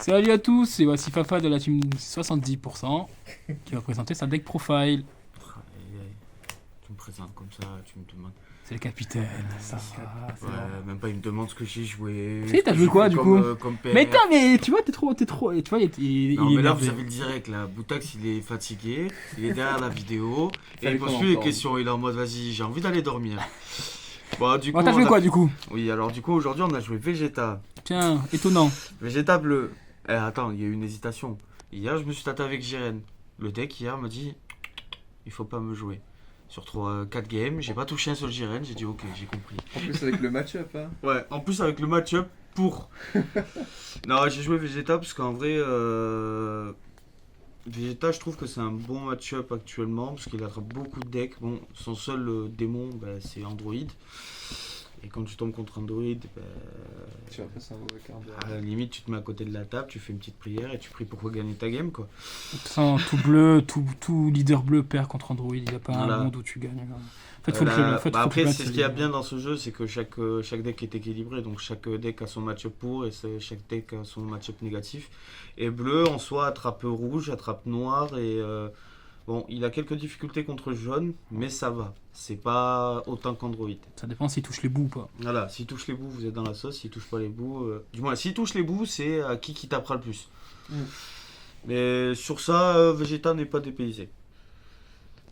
Salut à tous, et voici Fafa de la team 70% qui va présenter sa deck profile. Tu me présentes comme ça, tu me demandes. C'est le capitaine, ça va. Ouais, même pas, il me demande ce que j'ai joué. Si, t'as joué quoi du coup comme PR. Mais attends, mais tu vois, t'es trop. Tu vois, Non, il est mais là, vous énervé. avez le direct là. Boutax, il est fatigué, il est derrière la vidéo et Fallait il qu'on pose en plus les parle. questions. Il est en mode vas-y, j'ai envie d'aller dormir. Bon, du coup. Bon, t'as joué on a- quoi du coup Oui, alors du coup, aujourd'hui, on a joué Vegeta. Tiens, étonnant. Vegeta bleu. Attends, il y a eu une hésitation. Hier, je me suis tâté avec Jiren. Le deck, hier, m'a dit il faut pas me jouer. Sur 4 games, j'ai pas touché un seul Jiren, j'ai dit ok, j'ai compris. En plus avec le match-up, hein. Ouais, en plus avec le match-up pour. Non, j'ai joué Vegeta parce qu'en vrai, Vegeta, je trouve que c'est un bon match-up actuellement parce qu'il attrape beaucoup de decks. Bon, son seul démon, c'est Android. Et quand tu tombes contre Android, Tu vas passer un mauvais quart d'heure. à la limite, tu te mets à côté de la table, tu fais une petite prière et tu pries pour gagner ta game, quoi. Sans tout bleu, tout leader bleu perd contre Android. Il n'y a pas Voilà. un monde où tu gagnes. En fait, faut faut Après, que c'est ce qu'il y a bien dans ce jeu, c'est que chaque deck est équilibré, donc chaque deck a son match-up pour et chaque deck a son match-up négatif. Et bleu, en soi, attrape rouge, attrape noir et bon, il a quelques difficultés contre jaune, mais ça va. C'est pas autant qu'Android. Ça dépend s'il touche les bouts ou pas. Voilà, s'il touche les bouts, vous êtes dans la sauce. S'il touche pas les bouts, du moins, s'il touche les bouts, c'est qui tapera le plus. Mm. Mais sur ça, Vegeta n'est pas dépaysé.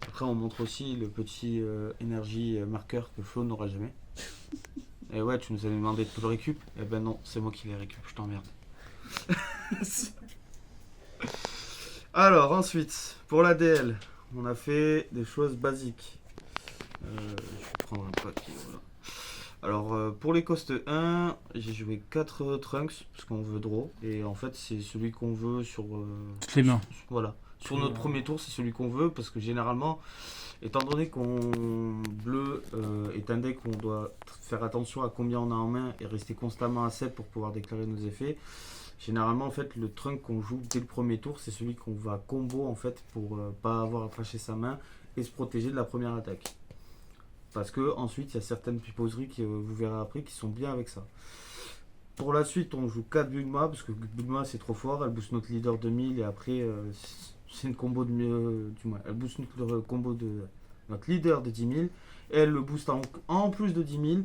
Après, on montre aussi le petit énergie marqueur que Flo n'aura jamais. Et ouais, tu nous avais demandé de tout le récup. Eh ben non, c'est moi qui les récup, je t'emmerde. Alors, ensuite, pour la DL, on a fait des choses basiques. Je vais prendre un papier, voilà. Alors, pour les cost 1, j'ai joué 4 Trunks, parce qu'on veut draw. Et en fait, c'est celui qu'on veut sur... Toutes les mains. Voilà. Sur notre premier tour, c'est celui qu'on veut, parce que généralement, étant donné qu'on bleu est un deck où on doit faire attention à combien on a en main et rester constamment à 7 pour pouvoir déclarer nos effets, généralement, en fait, le trunk qu'on joue dès le premier tour, c'est celui qu'on va combo, en fait, pour pas avoir à tracher sa main et se protéger de la première attaque. Parce que ensuite, il y a certaines piposeries que vous verrez après qui sont bien avec ça. Pour la suite, on joue 4 Bulma, parce que Bulma c'est trop fort, elle booste notre leader de 1000 et après c'est une combo de du moins, elle booste notre combo de notre leader de 10 000 et elle le booste en plus de 10 000.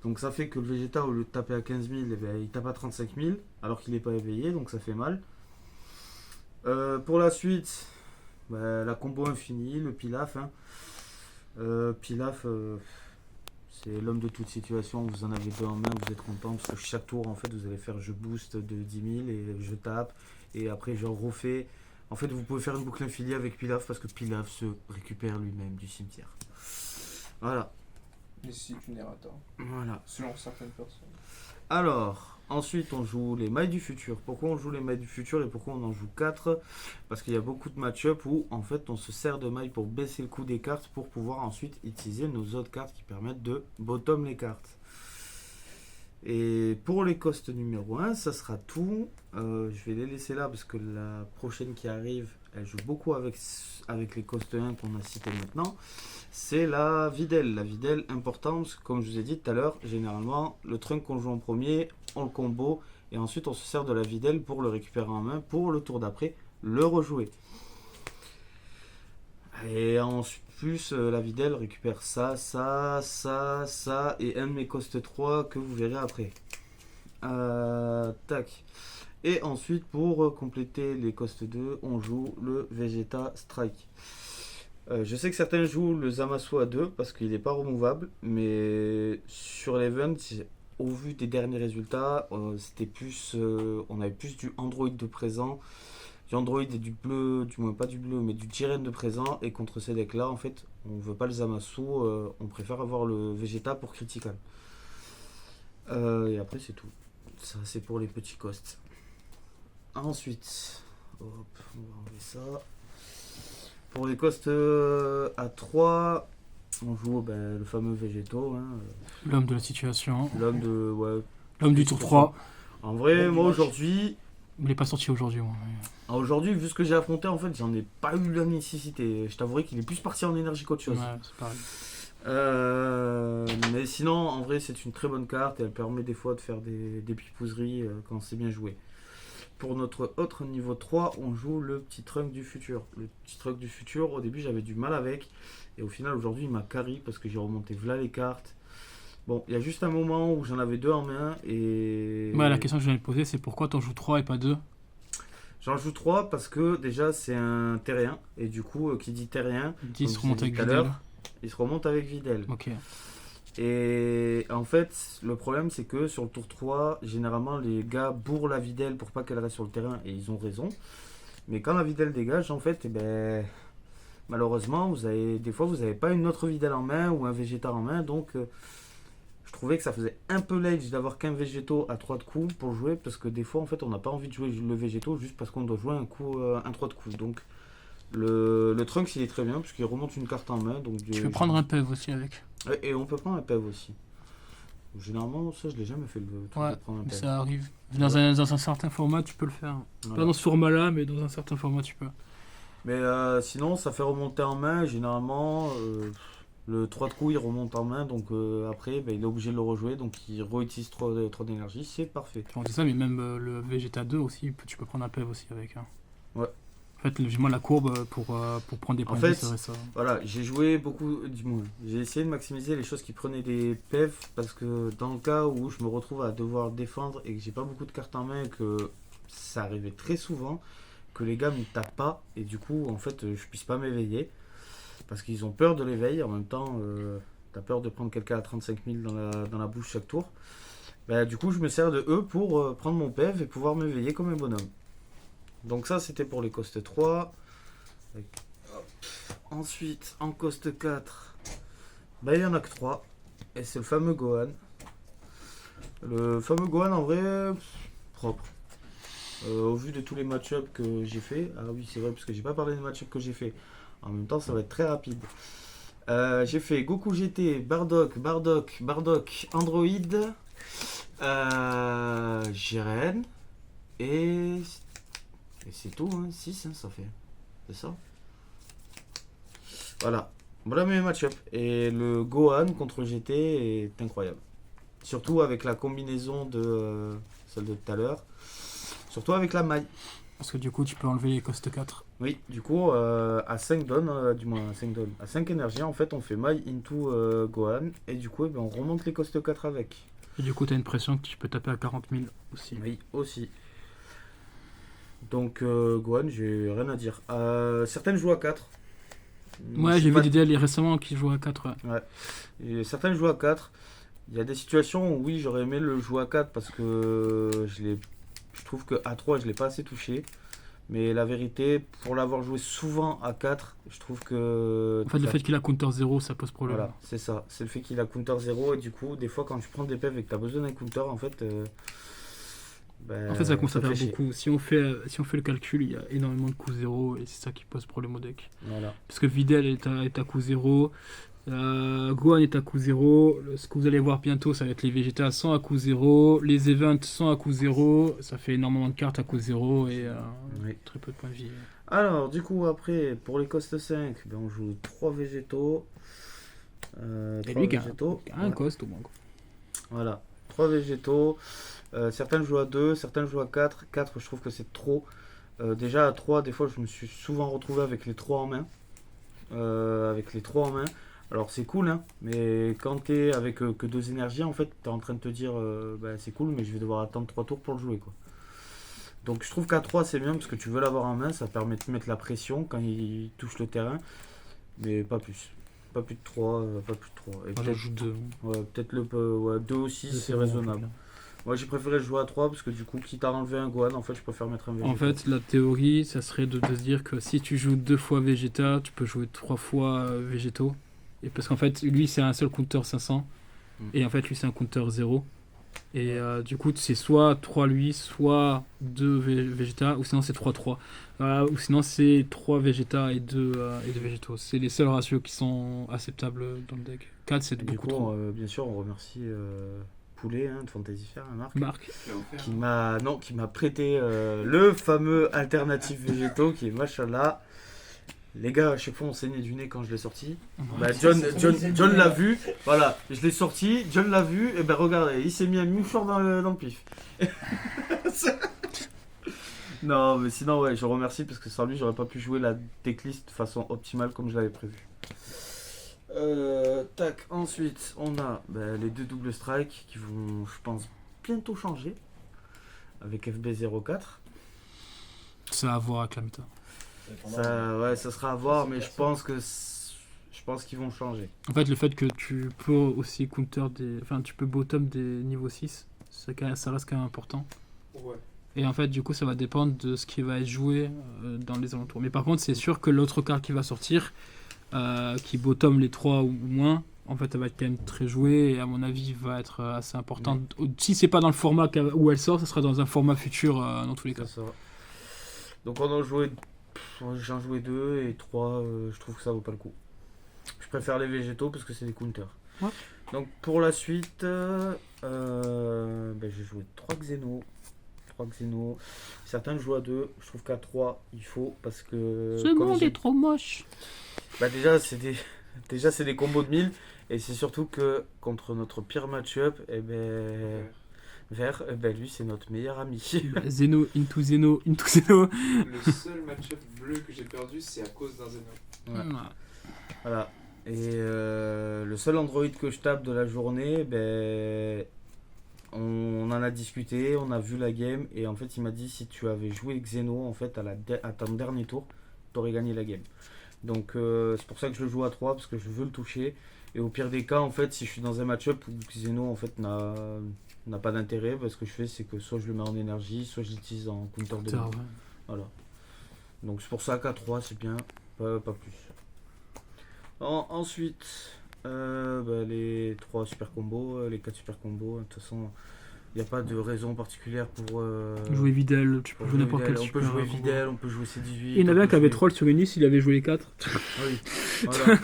Donc ça fait que le Vegeta, au lieu de taper à 15 000, il tape à 35 000 alors qu'il n'est pas éveillé, donc ça fait mal. Pour la suite, la combo infinie, le Pilaf. Pilaf, c'est l'homme de toute situation, vous en avez deux en main, vous êtes content parce que chaque tour en fait vous allez faire je booste de 10 000 et je tape et après je refais. En fait vous pouvez faire une boucle infinie avec Pilaf parce que Pilaf se récupère lui-même du cimetière. Voilà. Mais si tu n'es ratant, Voilà. selon certaines personnes. Alors, ensuite on joue les mailles du futur. Pourquoi on joue les mailles du futur et pourquoi on en joue 4? Parce qu'il y a beaucoup de match-up où en fait on se sert de mailles pour baisser le coût des cartes pour pouvoir ensuite utiliser nos autres cartes qui permettent de bottom les cartes. Et pour les costs numéro 1, ça sera tout. Je vais les laisser là parce que la prochaine qui arrive, elle joue beaucoup avec les costs 1 qu'on a cité maintenant. C'est la Videl. La Videl importante, parce que comme je vous ai dit tout à l'heure, généralement, le trunk qu'on joue en premier, on le combo, et ensuite on se sert de la Videl pour le récupérer en main, pour le tour d'après, le rejouer. Et en plus, la Videl récupère ça, ça, ça, ça, et un de mes cost 3 que vous verrez après. Tac. Et ensuite, pour compléter les cost 2, on joue le Vegeta Strike. Je sais que certains jouent le Zamasu à 2 parce qu'il n'est pas remouvable, mais sur l'event, au vu des derniers résultats, c'était plus, on avait plus du Android de présent, du Android et du bleu, du moins pas du bleu, mais du Jiren de présent, et contre ces decks là, en fait, on veut pas le Zamasu, on préfère avoir le Vegeta pour critical. Et après, c'est tout. Ça, c'est pour les petits costs. Ensuite, hop, on va enlever ça. Pour les costs à 3, on joue le fameux Végéto, hein, L'homme de la situation. l'homme de. Ouais. L'homme du tour 3. En vrai, L'homme moi du match. aujourd'hui, Il n'est pas sorti aujourd'hui. Moi. aujourd'hui, vu ce que j'ai affronté, en fait, j'en ai pas eu la nécessité. Je t'avouerai qu'il est plus parti en énergie qu'autre chose. Ouais, c'est pareil. Mais sinon, en vrai, c'est une très bonne carte et elle permet des fois de faire des pipouseries quand c'est bien joué. pour notre autre niveau 3, on joue le petit trunk du futur. Le petit trunk du futur, au début j'avais du mal avec. Et au final aujourd'hui il m'a carry parce que j'ai remonté v'là les cartes. Bon, il y a juste un moment où j'en avais 2 en main et... Ouais, la question que je viens de poser, c'est pourquoi t'en joues 3 et pas 2? J'en joue 3 parce que déjà c'est un terrien. Et du coup, qui dit terrien, 10 comme remonte je l'ai dit avec tout à Videl. l'heure, il se remonte avec Videl. Ok. Et en fait, le problème c'est que sur le tour 3, généralement les gars bourrent la Videl pour pas qu'elle reste sur le terrain et ils ont raison. Mais quand la Videl dégage, en fait, eh ben, malheureusement, des fois vous n'avez pas une autre Videl en main ou un Vegeta en main. Donc je trouvais que ça faisait un peu late d'avoir qu'un Végéto à 3 de coups pour jouer parce que des fois en fait on n'a pas envie de jouer le Végéto juste parce qu'on doit jouer un 3 de coups. Donc le Trunks il est très bien parce qu'il remonte une carte en main. Donc, Tu peux prendre un PEV aussi avec. Et on peut prendre un PEV aussi. Généralement, ça, je l'ai jamais fait le truc Ouais, de prendre un mais PEV. ça arrive. Dans un certain format, tu peux le faire. Voilà. Pas dans ce format-là, mais dans un certain format, tu peux. Mais sinon, ça fait remonter en main. Généralement, le 3 de coups, il remonte en main. Donc après, ben, il est obligé de le rejouer. Donc il réutilise trop d'énergie. C'est parfait. On dit ça, mais même le Vegeta 2 aussi, tu peux prendre un PEV aussi avec. Hein. Ouais. En fait, moi, la courbe pour prendre des points En de vie, fait, serait ça. Voilà, j'ai joué beaucoup, du moins, j'ai essayé de maximiser les choses qui prenaient des PEV parce que dans le cas où je me retrouve à devoir défendre et que j'ai pas beaucoup de cartes en main et que ça arrivait très souvent que les gars me tapent pas et du coup en fait je puisse pas m'éveiller parce qu'ils ont peur de l'éveil. En même temps t'as peur de prendre quelqu'un à 35 000 dans la bouche chaque tour. Bah, du coup je me sers de eux pour prendre mon PEV et pouvoir m'éveiller comme un bonhomme. Donc ça c'était pour les cost 3. Ensuite, en cost 4, bah, il n'y en a que 3. Et c'est le fameux Gohan. Le fameux Gohan, en vrai, propre. Au vu de tous les match-ups que j'ai fait. Ah oui, c'est vrai, parce que j'ai pas parlé des match-ups que j'ai fait. En même temps, ça va être très rapide. J'ai fait Goku GT, Bardock, Android, Jiren. Et c'est tout, hein, 6, hein, ça fait. C'est ça? Voilà mes match-up. Et le Gohan contre le GT est incroyable. Surtout avec la combinaison de celle de tout à l'heure. Surtout avec la maille. Parce que du coup, tu peux enlever les cost 4. Oui, du coup, à 5 donnes, du moins à 5 donnes, à 5 énergies, en fait, on fait maille into Gohan. Et du coup, eh ben, on remonte les cost 4 avec. Et du coup, t'as une pression que tu peux taper à 40 000 aussi. Oui, aussi. Donc, Gohan, j'ai rien à dire. Certaines jouent à 4. Ouais, j'ai vu des DL récemment qui jouent à 4. Ouais. Et certaines jouent à 4. Il y a des situations où oui, j'aurais aimé le jouer à 4 parce que je trouve que à 3 je l'ai pas assez touché. Mais la vérité, pour l'avoir joué souvent à 4, je trouve que... En fait, le fait qu'il a counter 0, ça pose problème. Voilà, c'est ça. C'est le fait qu'il a counter 0 et du coup, des fois, quand tu prends des PEV et que tu as besoin d'un counter, en fait... En fait, ça constate fait chier. beaucoup. Si on fait le calcul, il y a énormément de coups 0 et c'est ça qui pose problème au deck. Voilà. Parce que Videl est à coup 0, Gohan est à coup 0, ce que vous allez voir bientôt, ça va être les Vegeta sont à coup 0, les events sont à coup 0, ça fait énormément de cartes à coup 0 et Oui. très peu de points de vie. Alors, du coup, après, pour les cost 5, ben, on joue 3 végétaux. Et 3 lui qui a végétaux. un cost au moins. Voilà, 3 végétaux. Certaines jouent à 2, certaines jouent à 4. 4, je trouve que c'est trop. Déjà à 3, des fois, je me suis souvent retrouvé avec les 3 en main. Alors, c'est cool, hein, mais quand t'es avec que 2 énergies, en fait, t'es en train de te dire c'est cool, mais je vais devoir attendre 3 tours pour le jouer, quoi. Donc, je trouve qu'à 3, c'est bien parce que tu veux l'avoir en main, ça permet de mettre la pression quand il touche le terrain, mais pas plus. Pas plus de 3, pas plus de 3. Et Moi, j'en joue 2. ouais, peut-être 2 aussi, c'est raisonnable. Moi j'ai préféré jouer à 3 parce que du coup, quitte à enlever un Gohan, en fait, je préfère mettre un Vegeta. En fait, la théorie, ça serait de se dire que si tu joues 2 fois Vegeta, tu peux jouer 3 fois Végétaux. Et parce qu'en fait, lui, c'est un seul counter 500. Et en fait, lui, c'est un counter 0. Et du coup, c'est soit 3 lui, soit 2 Vegeta, ou sinon c'est 3-3. Ou sinon c'est 3 Vegeta et 2 Végétaux. C'est les seuls ratios qui sont acceptables dans le deck. 4, c'est Du beaucoup coup, trop. bien sûr, on remercie Poulet de Fantasy Fair, Marc, Marc, qui m'a prêté le fameux alternatif végétaux qui est machallah. Les gars, à chaque fois on saignait du nez quand je l'ai sorti. Bah, John l'a vu, voilà, je l'ai sorti, John l'a vu, et ben regardez, il s'est mis un mouchoir dans le pif. Non, mais sinon, ouais, je remercie parce que sans lui, j'aurais pas pu jouer la decklist de façon optimale comme je l'avais prévu. Tac, ensuite, on a les 2 double strike qui vont, je pense, bientôt changer avec FB04. Ça a à voir avec la méta. Ça sera à voir, mais je pense qu'ils vont changer. En fait, le fait que tu peux aussi counter des. Enfin, tu peux bottom des niveaux 6, ça reste quand même important. Ouais. Et en fait, du coup, ça va dépendre de ce qui va être joué dans les alentours. Mais par contre, c'est sûr que l'autre carte qui va sortir, qui bottom les 3 ou moins, en fait, elle va être quand même très jouée et à mon avis, va être assez importante. Si c'est pas dans le format où elle sort, ça sera dans un format futur dans tous les cas. Ça. Donc on en joué, j'en jouais 2 et 3, je trouve que ça vaut pas le coup. Je préfère les végétaux parce que c'est des counters. Ouais. Donc pour la suite, j'ai joué 3 Xeno. Certains jouent à 2, je trouve qu'à 3 il faut parce que... Ce monde est trop moche. Déjà c'est des combos de 1000 et c'est surtout que contre notre pire match-up, Vert, lui c'est notre meilleur ami. Zeno into Zeno into Zeno. Le seul match-up bleu que j'ai perdu, c'est à cause d'un Zeno. Ouais. Voilà. Et le seul Android que je tape de la journée, on en a discuté, on a vu la game et en fait il m'a dit si tu avais joué Xeno en fait à ton dernier tour, t'aurais gagné la game. Donc c'est pour ça que je le joue à 3 parce que je veux le toucher. Et au pire des cas en fait si je suis dans un match-up où Xeno en fait n'a pas d'intérêt, ce que je fais c'est que soit je le mets en énergie, soit je l'utilise en counter de Ouais. Voilà. Donc c'est pour ça qu'à 3 c'est bien, pas plus. Ensuite, les 3 super combos, les 4 super combos, de toute façon, il n'y a pas de raison particulière pour jouer Videl, tu peux jouer n'importe quel On super peut jouer combo. Videl, on peut jouer C18. Il y en avait un qui avait troll sur une liste, il avait joué les 4. Oui, voilà.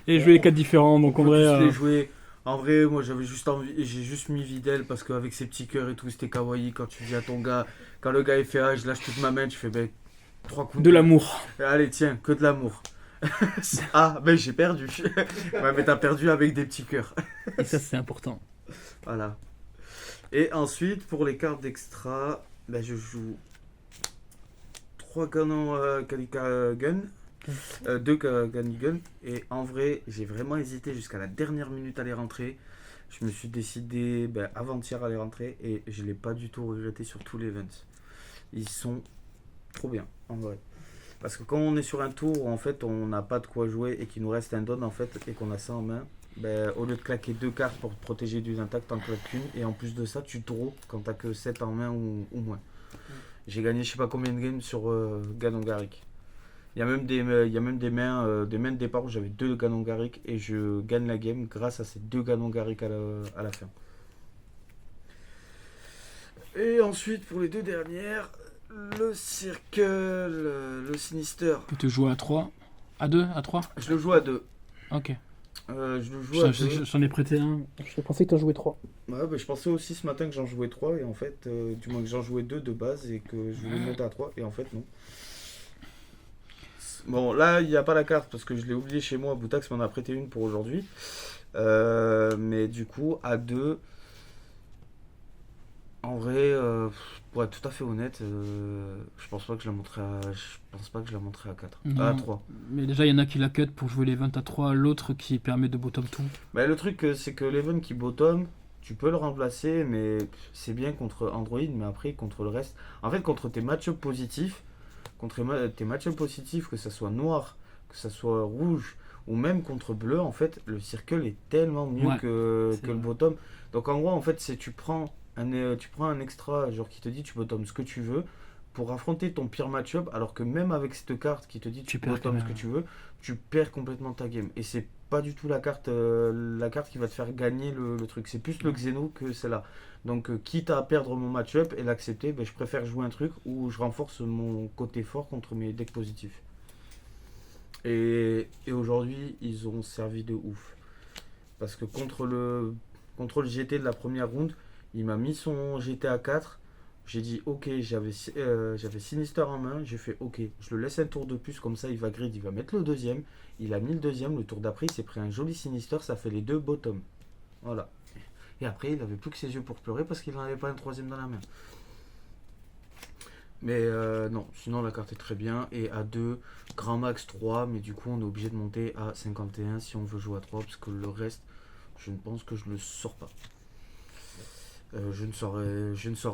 Et joué les 4 différents, donc en vrai. Les jouer. En vrai, moi j'ai juste mis Videl parce qu'avec ses petits cœurs et tout, c'était kawaii quand tu dis à ton gars, quand le gars il fait je lâche toute ma main, tu fais 3 coups de l'amour. Allez, tiens, que de l'amour. J'ai perdu. Ouais, mais t'as perdu avec des petits cœurs. Et ça, c'est important. Voilà. Et ensuite, pour les cartes d'extra, je joue 3 canons Kalika Gun, 2 Gun. Et en vrai, j'ai vraiment hésité jusqu'à la dernière minute à les rentrer. Je me suis décidé avant-hier à les rentrer et je l'ai pas du tout regretté sur tous les events. Ils sont trop bien, en vrai. Parce que quand on est sur un tour où en fait on n'a pas de quoi jouer et qu'il nous reste un don en fait et qu'on a ça en main, au lieu de claquer 2 cartes pour te protéger d'une attaque, t'en claques qu'une et en plus de ça tu draws quand t'as que 7 en main ou moins. J'ai gagné je sais pas combien de games sur Ganon Garrick. Il y a même des mains de départ où j'avais 2 Ganon Garrick et je gagne la game grâce à ces 2 Ganon Garrick à la fin. Et ensuite pour les 2 dernières, le Circle, le Sinister. Tu te joues à 3 À 2 À 3 Je le joue à 2. Ok. Je le joue à 2. J'en ai prêté un. Je pensais que tu en jouais 3. Ouais, je pensais aussi ce matin que j'en jouais 3 et en fait, du moins que j'en jouais 2 de base et que je voulais monter à 3 et en fait non. Bon, là il n'y a pas la carte parce que je l'ai oublié chez moi. Boutax m'en a prêté une pour aujourd'hui. Mais du coup, à 2, en vrai, pour être tout à fait honnête, je pense pas que je la monterai à 4. Non, À 3. Mais déjà, il y en a qui la cut pour jouer l'event à 3, l'autre qui permet de bottom tout. Le truc, c'est que l'event qui bottom, tu peux le remplacer, mais c'est bien contre Android, mais après, contre le reste. En fait, contre tes match-up positifs, que ça soit noir, que ça soit rouge, ou même contre bleu, en fait, le circle est tellement mieux que le bottom. Donc en gros, en fait, c'est tu prends un extra genre qui te dit tu bottom ce que tu veux pour affronter ton pire match-up, alors que même avec cette carte qui te dit tu bottom ce que tu veux, tu perds complètement ta game. Et c'est pas du tout la carte qui va te faire gagner le truc. C'est plus le Xeno que celle-là. Donc quitte à perdre mon match-up et l'accepter, je préfère jouer un truc où je renforce mon côté fort contre mes decks positifs. Et aujourd'hui, ils ont servi de ouf. Parce que contre le GT de la première round, il m'a mis son GT à 4. J'ai dit ok, j'avais Sinister en main. J'ai fait ok, je le laisse un tour de plus, comme ça il va grid, il va mettre le deuxième. Il a mis le deuxième, le tour d'après il s'est pris un joli Sinister, ça fait les 2 bottom. Voilà. Et après il n'avait plus que ses yeux pour pleurer parce qu'il n'en avait pas un troisième dans la main. Mais non, sinon la carte est très bien. Et à 2, grand max 3, mais du coup on est obligé de monter à 51 si on veut jouer à 3, parce que le reste, je ne pense que je le sors pas. Je ne sors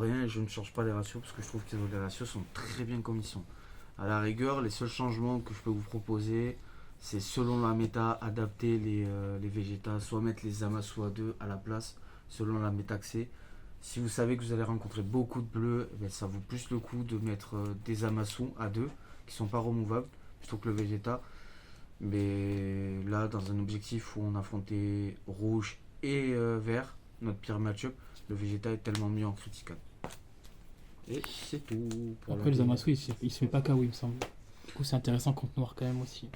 rien et je ne change pas les ratios, parce que je trouve que les ratios sont très bien comme ils sont. À la rigueur, les seuls changements que je peux vous proposer, c'est selon la méta, adapter les Vegeta, soit mettre les Zamasu à 2 à la place, selon la méta que c'est. Si vous savez que vous allez rencontrer beaucoup de bleus, ça vaut plus le coup de mettre des Zamasu à 2 qui sont pas removables plutôt que le Vegeta. Mais là, dans un objectif où on affrontait rouge et vert, notre pire match-up, le Vegeta est tellement mieux en critical. Et c'est tout. Pour Après, le Zamasu, il se fait pas KO, il me semble. Du coup, c'est intéressant contre noir quand même aussi.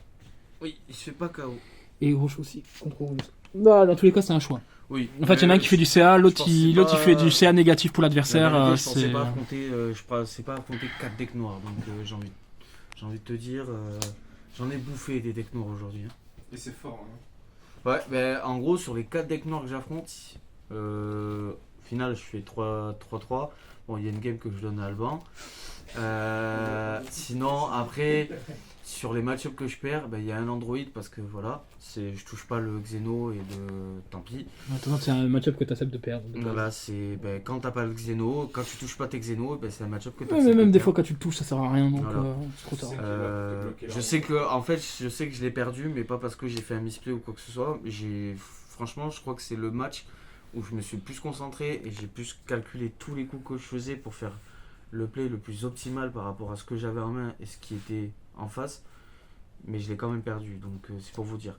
Oui, il se fait pas KO. Et rouge aussi, contre rouge. Bah, dans tous les cas, c'est un choix. Oui. En fait, il y en a un qui fait du CA, l'autre il fait du CA négatif pour l'adversaire. Je pensais pas affronter 4 decks noirs, donc j'ai envie de te dire, j'en ai bouffé des decks noirs aujourd'hui. Hein. Et c'est fort. Ouais, ben en gros, sur les 4 decks noirs que j'affronte, au final, je fais 3-3. Bon, il y a une game que je donne à Alban. Sinon, après, sur les match-ups que je perds, il y a un Android parce que voilà, je touche pas le Xeno et tant pis. Attends, c'est un match-up que tu acceptes de perdre. Voilà, c'est quand t'as pas le Xeno, quand tu touches pas tes Xeno, c'est un match-up que tu mais même des fois, quand tu le touches, ça sert à rien, donc voilà. c'est trop tard. Je sais que je l'ai perdu, mais pas parce que j'ai fait un misplay ou quoi que ce soit. Franchement, je crois que c'est le match où je me suis plus concentré et j'ai plus calculé tous les coups que je faisais pour faire le play le plus optimal par rapport à ce que j'avais en main et ce qui était en face. Mais je l'ai quand même perdu, donc c'est pour vous dire.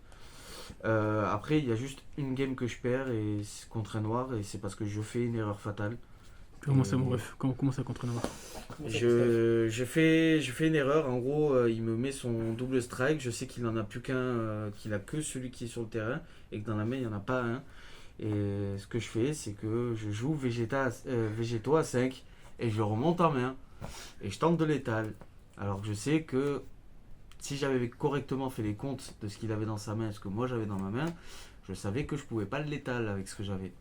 Après, il y a juste une game que je perds et c'est contre un noir et c'est parce que je fais une erreur fatale. Comment ça, mon ref ? Comment ça contre un noir ? Je fais une erreur. En gros, il me met son double strike. Je sais qu'il en a plus qu'un, qu'il a que celui qui est sur le terrain et que dans la main il n'y en a pas un. Et ce que je fais, c'est que je joue Végéto à 5 et je le remonte en main et je tente de l'étal. Alors que je sais que si j'avais correctement fait les comptes de ce qu'il avait dans sa main et ce que moi j'avais dans ma main, je savais que je pouvais pas le létal avec ce que j'avais.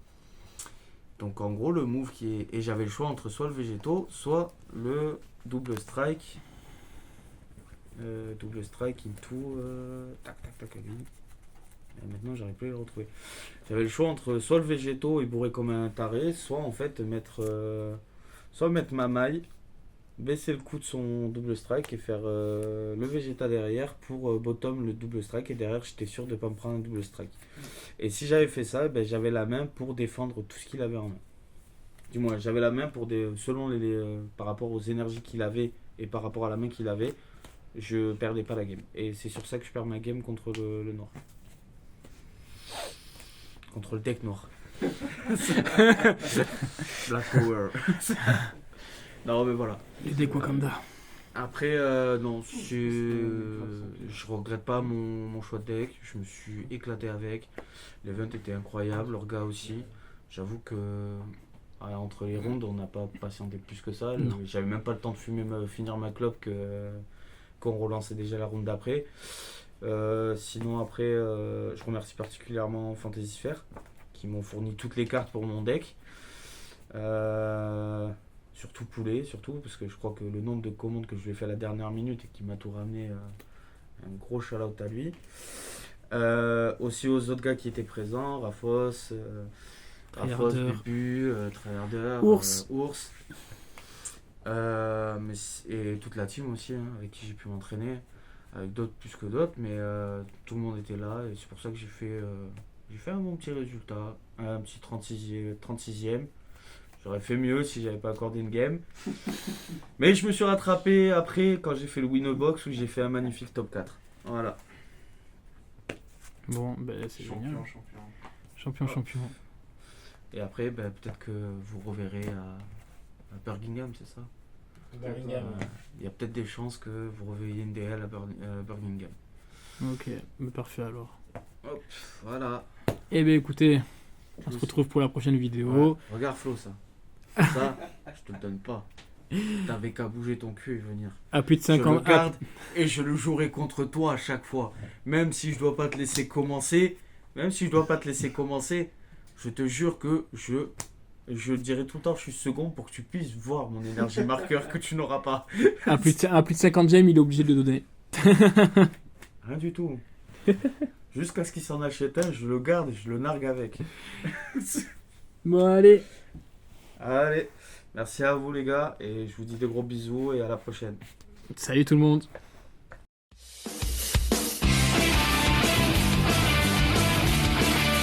Donc en gros le move et j'avais le choix entre soit le Végéto, soit le double strike. Double strike into tac. Et maintenant j'arrive plus à le retrouver. J'avais le choix entre soit le Végéto et bourrer comme un taré, soit en fait mettre ma maille, baisser le coup de son double strike et faire le Vegeta derrière pour bottom le double strike et derrière j'étais sûr de ne pas me prendre un double strike. Et si j'avais fait ça, j'avais la main pour défendre tout ce qu'il avait en main. Du moins j'avais la main pour selon par rapport aux énergies qu'il avait et par rapport à la main qu'il avait, je perdais pas la game. Et c'est sur ça que je perds ma game contre le noir. Contre le deck noir. Black Power. Non mais voilà. Les decks Wakanda. Après, non, je regrette pas mon choix de deck. Je me suis éclaté avec. L'event était incroyable, l'orga aussi. J'avoue que entre les rondes, on n'a pas patienté plus que ça. J'avais même pas le temps de finir ma clope qu'on relançait déjà la ronde d'après. Sinon après, je remercie particulièrement Fantasy Sphere qui m'ont fourni toutes les cartes pour mon deck. Surtout Poulet, parce que je crois que le nombre de commandes que je lui ai fait à la dernière minute et qui m'a tout ramené, un gros shout-out à lui. Aussi aux autres gars qui étaient présents, Rafos, Bubu, Tryharder, Ours. Et toute la team aussi, avec qui j'ai pu m'entraîner, avec d'autres plus que d'autres, mais tout le monde était là et c'est pour ça que j'ai fait un bon petit résultat, un petit 36e. J'aurais fait mieux si j'avais pas accordé une game. Mais je me suis rattrapé après quand j'ai fait le Winnerbox où j'ai fait un magnifique top 4. Voilà. Bon, c'est génial. Champion. Et après, peut-être que vous reverrez à Birmingham, c'est ça ? Birmingham. Il y a peut-être des chances que vous revoyiez une DL à Birmingham. Ok, mais parfait alors. Hop, voilà. Eh bien écoutez, on se retrouve pour la prochaine vidéo. Ouais. Regarde Flo, ça. Ça, je te le donne pas. T'avais qu'à bouger ton cul et venir. À plus de 50 Je le garde et je le jouerai contre toi à chaque fois. Même si je dois pas te laisser commencer, je te jure que je je dirai tout le temps je suis second pour que tu puisses voir mon énergie marqueur que tu n'auras pas. À plus de 50 gemmes, il est obligé de le donner. Rien du tout. Jusqu'à ce qu'il s'en achète un, je le garde et je le nargue avec. Bon, allez. Allez, merci à vous les gars et je vous dis des gros bisous et à la prochaine. Salut tout le monde.